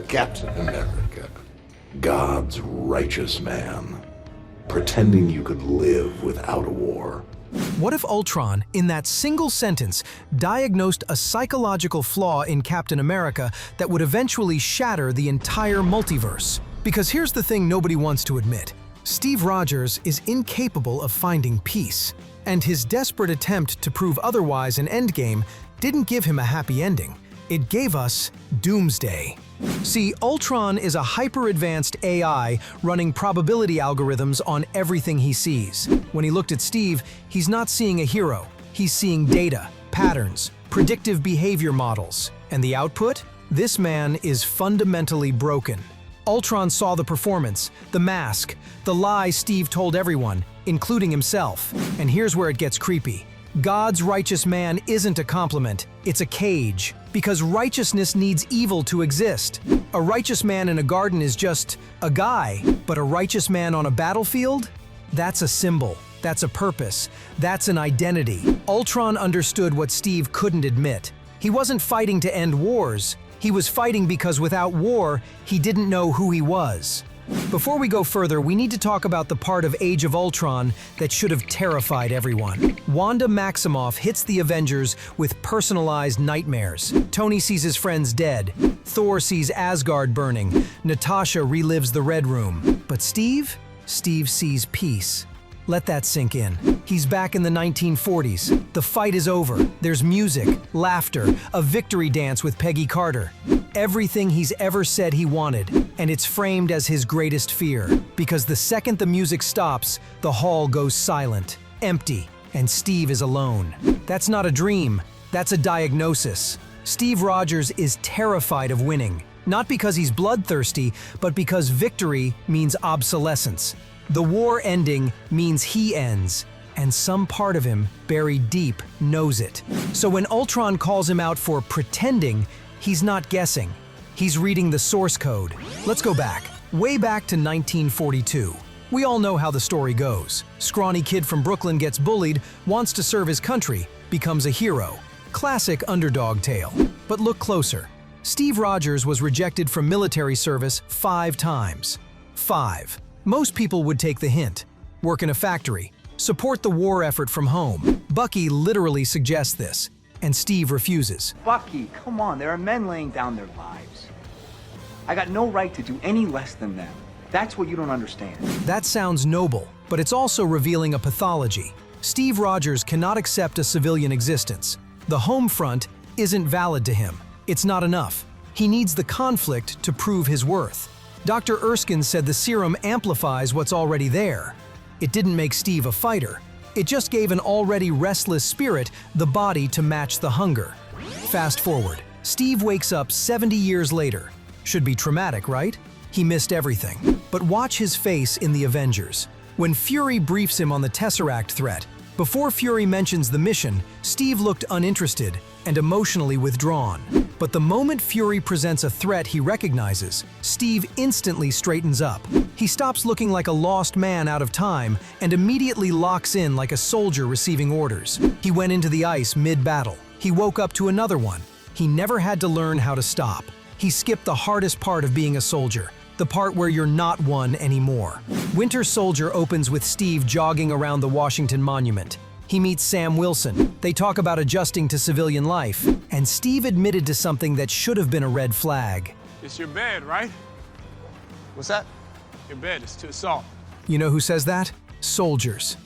Captain America, God's righteous man, pretending you could live without a war. What if Ultron, in that single sentence, diagnosed a psychological flaw in Captain America that would eventually shatter the entire multiverse? Because here's the thing nobody wants to admit. Steve Rogers is incapable of finding peace, and his desperate attempt to prove otherwise in Endgame didn't give him a happy ending. It gave us Doomsday. See, Ultron is a hyper-advanced AI running probability algorithms on everything he sees. When he looked at Steve, he's not seeing a hero. He's seeing data, patterns, predictive behavior models. And the output? This man is fundamentally broken. Ultron saw the performance, the mask, the lie Steve told everyone, including himself. And here's where it gets creepy. God's righteous man isn't a compliment, it's a cage. Because righteousness needs evil to exist. A righteous man in a garden is just a guy, but a righteous man on a battlefield? That's a symbol, that's a purpose, that's an identity. Ultron understood what Steve couldn't admit. He wasn't fighting to end wars. He was fighting because without war, he didn't know who he was. Before we go further, we need to talk about the part of Age of Ultron that should have terrified everyone. Wanda Maximoff hits the Avengers with personalized nightmares. Tony sees his friends dead. Thor sees Asgard burning. Natasha relives the Red Room. But Steve? Steve sees peace. Let that sink in. He's back in the 1940s. The fight is over. There's music, laughter, a victory dance with Peggy Carter. Everything he's ever said he wanted, and it's framed as his greatest fear. Because the second the music stops, the hall goes silent, empty, and Steve is alone. That's not a dream, that's a diagnosis. Steve Rogers is terrified of winning. Not because he's bloodthirsty, but because victory means obsolescence. The war ending means he ends, and some part of him, buried deep, knows it. So when Ultron calls him out for pretending, he's not guessing. He's reading the source code. Let's go back, way back to 1942. We all know how the story goes. Scrawny kid from Brooklyn gets bullied, wants to serve his country, becomes a hero. Classic underdog tale. But look closer. Steve Rogers was rejected from military service 5 times. 5. Most people would take the hint. Work in a factory. Support the war effort from home. Bucky literally suggests this, and Steve refuses. Bucky, come on, there are men laying down their lives. I got no right to do any less than them. That's what you don't understand. That sounds noble, but it's also revealing a pathology. Steve Rogers cannot accept a civilian existence. The home front isn't valid to him. It's not enough. He needs the conflict to prove his worth. Dr. Erskine said the serum amplifies what's already there. It didn't make Steve a fighter. It just gave an already restless spirit the body to match the hunger. Fast forward. Steve wakes up 70 years later. Should be traumatic, right? He missed everything. But watch his face in the Avengers. When Fury briefs him on the Tesseract threat, before Fury mentions the mission, Steve looked uninterested and emotionally withdrawn. But the moment Fury presents a threat he recognizes, Steve instantly straightens up. He stops looking like a lost man out of time and immediately locks in like a soldier receiving orders. He went into the ice mid-battle. He woke up to another one. He never had to learn how to stop. He skipped the hardest part of being a soldier, the part where you're not one anymore. Winter Soldier opens with Steve jogging around the Washington Monument. He meets Sam Wilson. They talk about adjusting to civilian life. And Steve admitted to something that should have been a red flag. It's your bed, right? What's that? Your bed is too soft. You know who says that? Soldiers.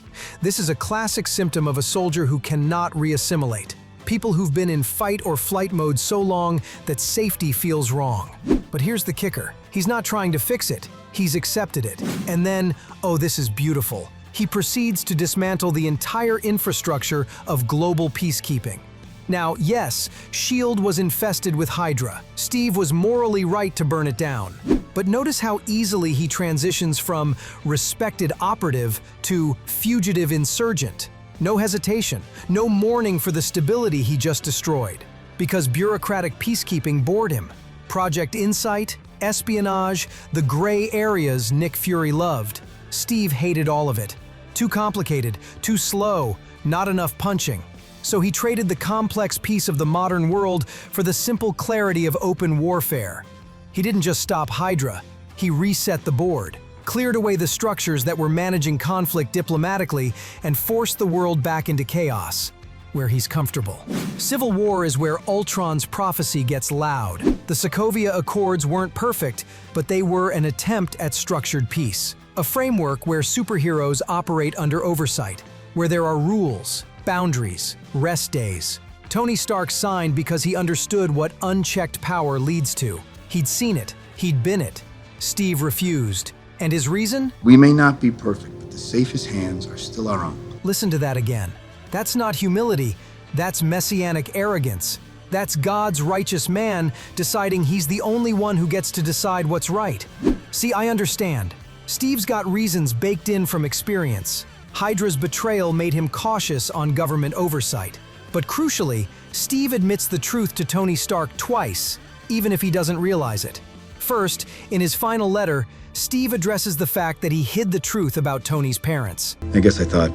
This is a classic symptom of a soldier who cannot re-assimilate. People who've been in fight or flight mode so long that safety feels wrong. But here's the kicker. He's not trying to fix it. He's accepted it. And then, oh, this is beautiful. He proceeds to dismantle the entire infrastructure of global peacekeeping. Now, yes, S.H.I.E.L.D. was infested with Hydra. Steve was morally right to burn it down. But notice how easily he transitions from respected operative to fugitive insurgent. No hesitation, no mourning for the stability he just destroyed. Because bureaucratic peacekeeping bored him. Project Insight, espionage, the gray areas Nick Fury loved. Steve hated all of it. Too complicated, too slow, not enough punching. So he traded the complex peace of the modern world for the simple clarity of open warfare. He didn't just stop Hydra, he reset the board, cleared away the structures that were managing conflict diplomatically, and forced the world back into chaos, where he's comfortable. Civil War is where Ultron's prophecy gets loud. The Sokovia Accords weren't perfect, but they were an attempt at structured peace. A framework where superheroes operate under oversight, where there are rules, boundaries, rest days. Tony Stark signed because he understood what unchecked power leads to. He'd seen it, he'd been it. Steve refused. And his reason? We may not be perfect, but the safest hands are still our own. Listen to that again. That's not humility, that's messianic arrogance. That's God's righteous man deciding he's the only one who gets to decide what's right. See, I understand. Steve's got reasons baked in from experience. Hydra's betrayal made him cautious on government oversight. But crucially, Steve admits the truth to Tony Stark twice, even if he doesn't realize it. First, in his final letter, Steve addresses the fact that he hid the truth about Tony's parents. I guess I thought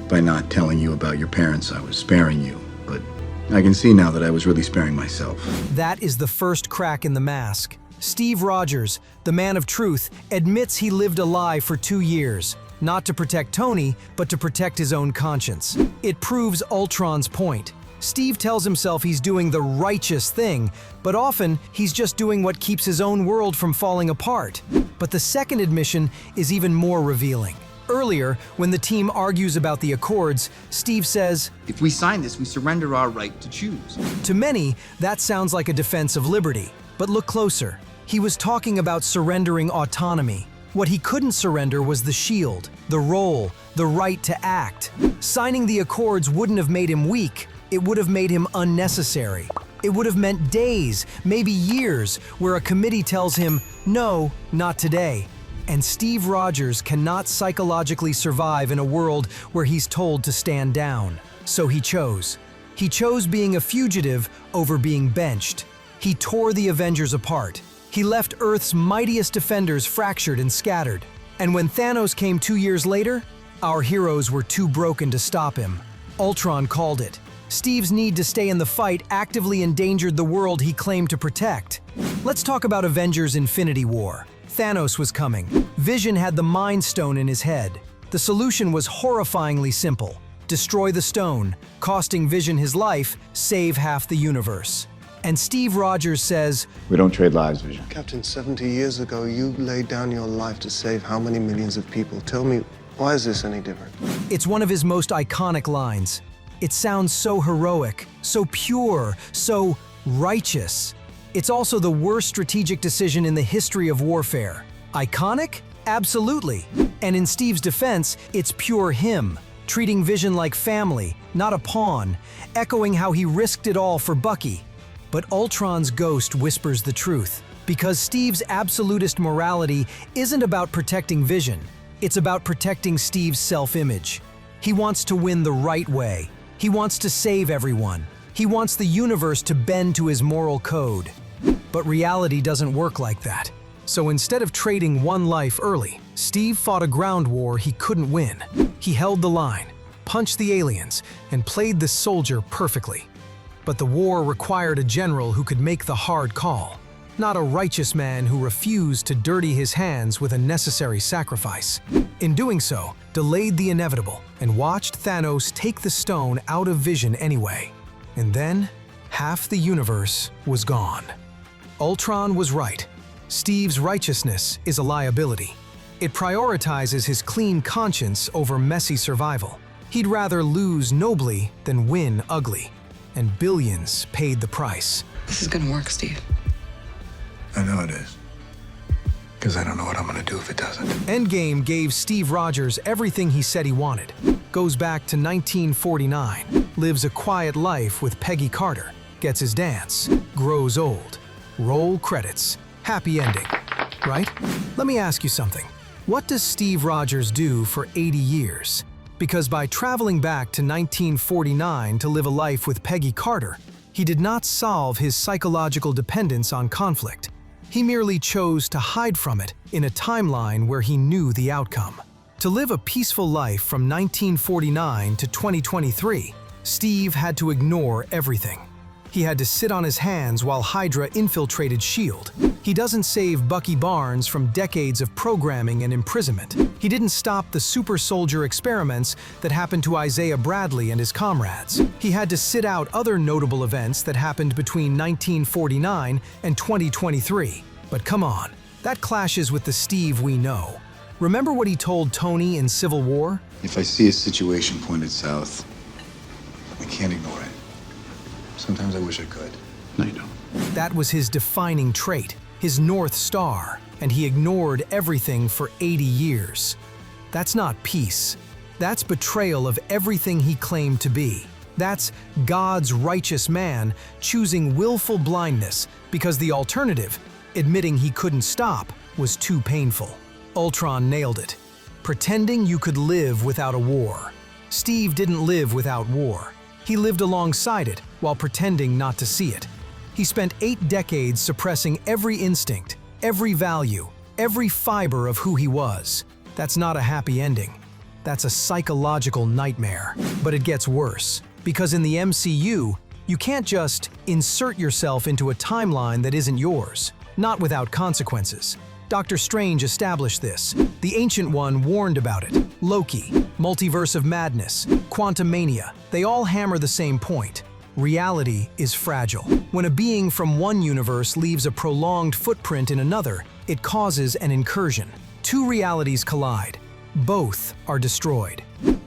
by not telling you about your parents, I was sparing you, but I can see now that I was really sparing myself. That is the first crack in the mask. Steve Rogers, the man of truth, admits he lived a lie for 2 years, not to protect Tony, but to protect his own conscience. It proves Ultron's point. Steve tells himself he's doing the righteous thing, but often he's just doing what keeps his own world from falling apart. But the second admission is even more revealing. Earlier, when the team argues about the Accords, Steve says, If we sign this, we surrender our right to choose. to many, that sounds like a defense of liberty. But look closer. He was talking about surrendering autonomy. What he couldn't surrender was the shield, the role, the right to act. Signing the Accords wouldn't have made him weak. It would have made him unnecessary. It would have meant days, maybe years, where a committee tells him, no, not today. And Steve Rogers cannot psychologically survive in a world where he's told to stand down. So he chose. He chose being a fugitive over being benched. He tore the Avengers apart. He left Earth's mightiest defenders fractured and scattered. And when Thanos came 2 years later, our heroes were too broken to stop him. Ultron called it. Steve's need to stay in the fight actively endangered the world he claimed to protect. Let's talk about Avengers Infinity War. Thanos was coming. Vision had the Mind Stone in his head. The solution was horrifyingly simple. Destroy the stone, costing Vision his life, save half the universe. And Steve Rogers says, We don't trade lives, Vision. Captain, 70 years ago, you laid down your life to save how many millions of people? Tell me, why is this any different? it's one of his most iconic lines. It sounds so heroic, so pure, so righteous. It's also the worst strategic decision in the history of warfare. Iconic? Absolutely. And in Steve's defense, it's pure him, treating Vision like family, not a pawn, echoing how he risked it all for Bucky. But Ultron's ghost whispers the truth, because Steve's absolutist morality isn't about protecting Vision. It's about protecting Steve's self-image. He wants to win the right way. He wants to save everyone. He wants the universe to bend to his moral code. But reality doesn't work like that. So instead of trading one life early, Steve fought a ground war he couldn't win. He held the line, punched the aliens, and played the soldier perfectly. But the war required a general who could make the hard call, not a righteous man who refused to dirty his hands with a necessary sacrifice. In doing so, delayed the inevitable and watched Thanos take the stone out of Vision anyway. And then, half the universe was gone. Ultron was right. Steve's righteousness is a liability. It prioritizes his clean conscience over messy survival. He'd rather lose nobly than win ugly. And billions paid the price. This is gonna work, Steve. I know it is. Because I don't know what I'm gonna do if it doesn't. Endgame gave Steve Rogers everything he said he wanted. Goes back to 1949, lives a quiet life with Peggy Carter, gets his dance, grows old. Roll credits. Happy ending, right? Let me ask you something. What does Steve Rogers do for 80 years? Because by traveling back to 1949 to live a life with Peggy Carter, he did not solve his psychological dependence on conflict. He merely chose to hide from it in a timeline where he knew the outcome. To live a peaceful life from 1949 to 2023, Steve had to ignore everything. He had to sit on his hands while Hydra infiltrated S.H.I.E.L.D. He doesn't save Bucky Barnes from decades of programming and imprisonment. He didn't stop the super soldier experiments that happened to Isaiah Bradley and his comrades. He had to sit out other notable events that happened between 1949 and 2023. But come on, that clashes with the Steve we know. Remember what he told Tony in Civil War? If I see a situation pointed south, I can't ignore it. Sometimes I wish I could. No, you don't. That was his defining trait, his North Star, and he ignored everything for 80 years. That's not peace. That's betrayal of everything he claimed to be. That's God's righteous man choosing willful blindness because the alternative, admitting he couldn't stop, was too painful. Ultron nailed it. Pretending you could live without a war. Steve didn't live without war. He lived alongside it while pretending not to see it. He spent 8 decades suppressing every instinct, every value, every fiber of who he was. That's not a happy ending. That's a psychological nightmare. But it gets worse, because in the MCU, you can't just insert yourself into a timeline that isn't yours, not without consequences. Doctor Strange established this. The Ancient One warned about it. Loki, Multiverse of Madness, Quantumania, they all hammer the same point. Reality is fragile. When a being from one universe leaves a prolonged footprint in another, it causes an incursion. 2 realities collide. Both are destroyed.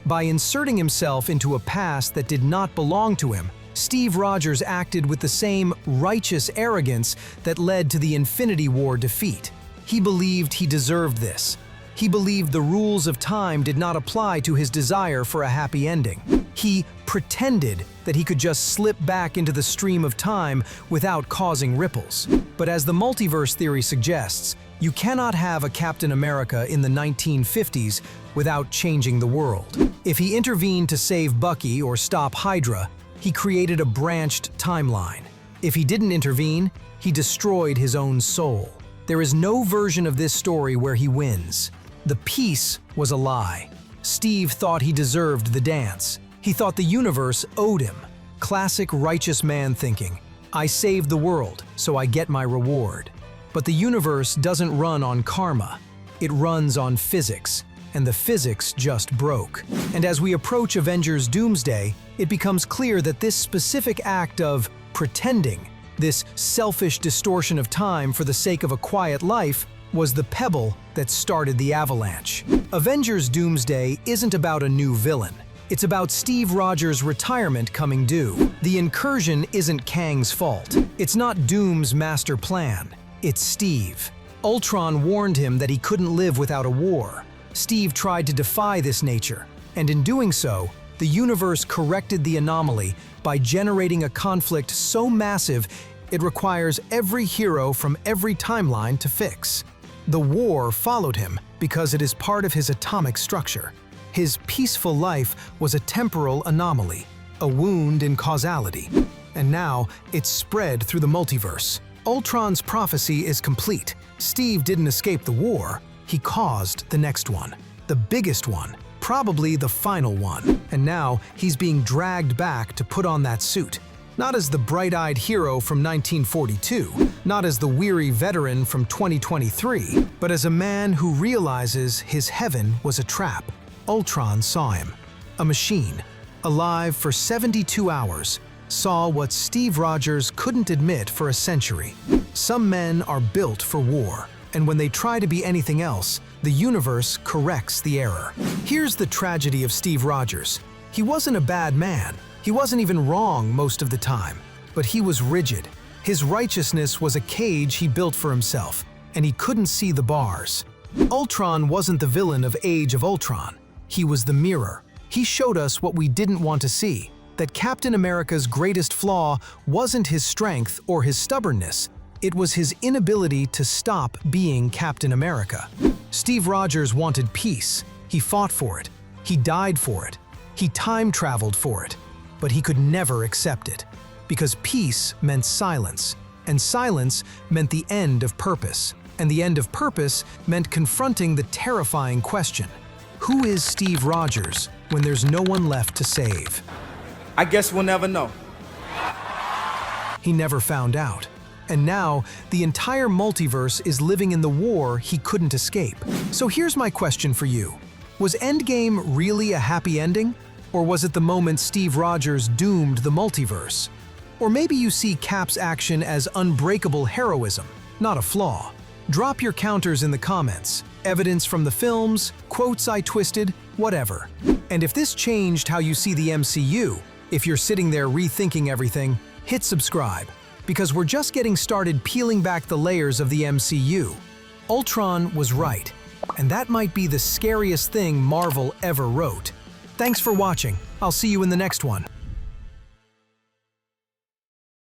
By inserting himself into a past that did not belong to him, Steve Rogers acted with the same righteous arrogance that led to the Infinity War defeat. He believed he deserved this. He believed the rules of time did not apply to his desire for a happy ending. He pretended that he could just slip back into the stream of time without causing ripples. But as the multiverse theory suggests, you cannot have a Captain America in the 1950s without changing the world. If he intervened to save Bucky or stop Hydra, he created a branched timeline. If he didn't intervene, he destroyed his own soul. There is no version of this story where he wins. The peace was a lie. Steve thought he deserved the dance. He thought the universe owed him. Classic righteous man thinking. I saved the world, so I get my reward. But the universe doesn't run on karma. It runs on physics, and the physics just broke. And as we approach Avengers Doomsday, it becomes clear that this specific act of pretending, this selfish distortion of time for the sake of a quiet life, was the pebble that started the avalanche. Avengers Doomsday isn't about a new villain. It's about Steve Rogers' retirement coming due. The incursion isn't Kang's fault. It's not Doom's master plan. It's Steve. Ultron warned him that he couldn't live without a war. Steve tried to defy this nature, and in doing so, the universe corrected the anomaly by generating a conflict so massive it requires every hero from every timeline to fix. The war followed him because it is part of his atomic structure. His peaceful life was a temporal anomaly, a wound in causality. And now it's spread through the multiverse. Ultron's prophecy is complete. Steve didn't escape the war, he caused the next one. The biggest one, probably the final one. And now he's being dragged back to put on that suit. Not as the bright-eyed hero from 1942, not as the weary veteran from 2023, but as a man who realizes his heaven was a trap. Ultron saw him. A machine, alive for 72 hours, saw what Steve Rogers couldn't admit for a century. Some men are built for war, and when they try to be anything else, the universe corrects the error. Here's the tragedy of Steve Rogers. He wasn't a bad man. He wasn't even wrong most of the time, but he was rigid. His righteousness was a cage he built for himself, and he couldn't see the bars. Ultron wasn't the villain of Age of Ultron. He was the mirror. He showed us what we didn't want to see, that Captain America's greatest flaw wasn't his strength or his stubbornness. It was his inability to stop being Captain America. Steve Rogers wanted peace. He fought for it. He died for it. He time-traveled for it. But he could never accept it, because peace meant silence, and silence meant the end of purpose, and the end of purpose meant confronting the terrifying question: who is Steve Rogers when there's no one left to save? I guess we'll never know. he never found out. And now, the entire multiverse is living in the war he couldn't escape. So here's my question for you. Was Endgame really a happy ending? Or was it the moment Steve Rogers doomed the multiverse? Or maybe you see Cap's action as unbreakable heroism, not a flaw. Drop your counters in the comments. Evidence from the films, quotes I twisted, whatever. And if this changed how you see the MCU, if you're sitting there rethinking everything, hit subscribe. Because we're just getting started peeling back the layers of the MCU. Ultron was right. And that might be the scariest thing Marvel ever wrote. Thanks for watching. I'll see you in the next one.